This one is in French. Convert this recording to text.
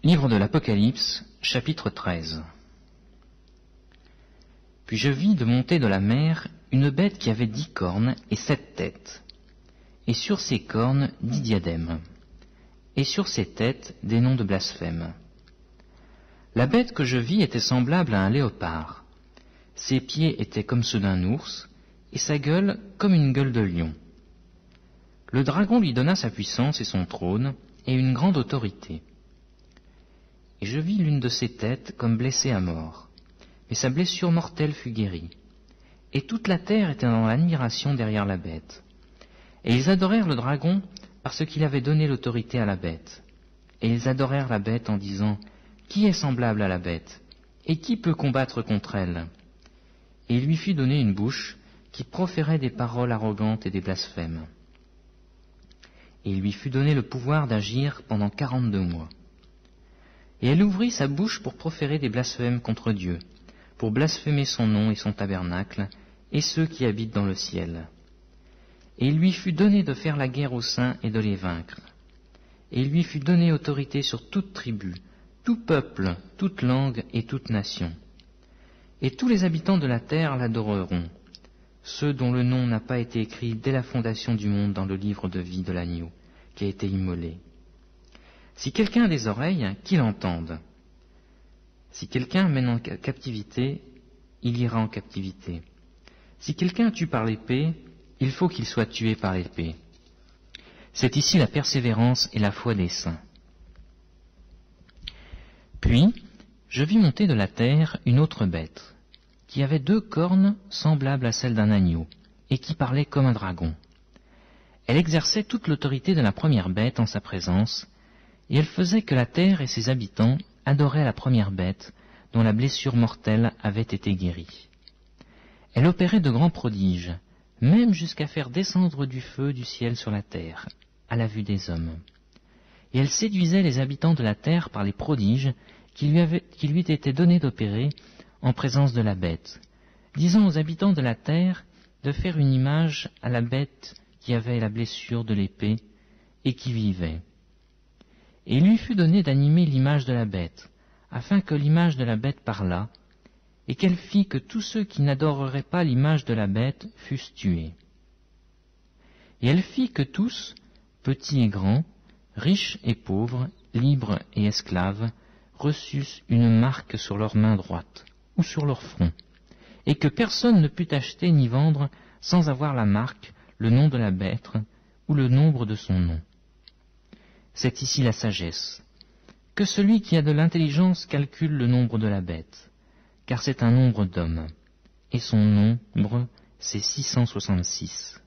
Livre de l'Apocalypse, chapitre 13. Puis je vis de monter de la mer une bête qui avait 10 cornes et 7 têtes, et sur ces cornes 10 diadèmes, et sur ces têtes des noms de blasphème. La bête que je vis était semblable à un léopard. Ses pieds étaient comme ceux d'un ours, et sa gueule comme une gueule de lion. Le dragon lui donna sa puissance et son trône, et une grande autorité. Et je vis l'une de ses têtes comme blessée à mort, mais sa blessure mortelle fut guérie. Et toute la terre était dans l'admiration derrière la bête. Et ils adorèrent le dragon parce qu'il avait donné l'autorité à la bête. Et ils adorèrent la bête en disant, « Qui est semblable à la bête? Et qui peut combattre contre elle ?» Et il lui fut donné une bouche qui proférait des paroles arrogantes et des blasphèmes. Et il lui fut donné le pouvoir d'agir pendant 42 mois. Et elle ouvrit sa bouche pour proférer des blasphèmes contre Dieu, pour blasphémer son nom et son tabernacle, et ceux qui habitent dans le ciel. Et il lui fut donné de faire la guerre aux saints et de les vaincre. Et il lui fut donné autorité sur toute tribu, tout peuple, toute langue et toute nation. Et tous les habitants de la terre l'adoreront, ceux dont le nom n'a pas été écrit dès la fondation du monde dans le livre de vie de l'agneau, qui a été immolé. Si quelqu'un a des oreilles, qu'il entende. Si quelqu'un mène en captivité, il ira en captivité. Si quelqu'un tue par l'épée, il faut qu'il soit tué par l'épée. C'est ici la persévérance et la foi des saints. Puis, je vis monter de la terre une autre bête, qui avait 2 cornes semblables à celles d'un agneau, et qui parlait comme un dragon. Elle exerçait toute l'autorité de la première bête en sa présence, et elle faisait que la terre et ses habitants adoraient la première bête, dont la blessure mortelle avait été guérie. Elle opérait de grands prodiges, même jusqu'à faire descendre du feu du ciel sur la terre, à la vue des hommes. Et elle séduisait les habitants de la terre par les prodiges qui lui étaient donnés d'opérer en présence de la bête, disant aux habitants de la terre de faire une image à la bête qui avait la blessure de l'épée et qui vivait. Et il lui fut donné d'animer l'image de la bête, afin que l'image de la bête parlât, et qu'elle fit que tous ceux qui n'adoreraient pas l'image de la bête fussent tués. Et elle fit que tous, petits et grands, riches et pauvres, libres et esclaves, reçussent une marque sur leur main droite ou sur leur front, et que personne ne put acheter ni vendre sans avoir la marque, le nom de la bête ou le nombre de son nom. C'est ici la sagesse. Que celui qui a de l'intelligence calcule le nombre de la bête, car c'est un nombre d'hommes, et son nombre, c'est 666.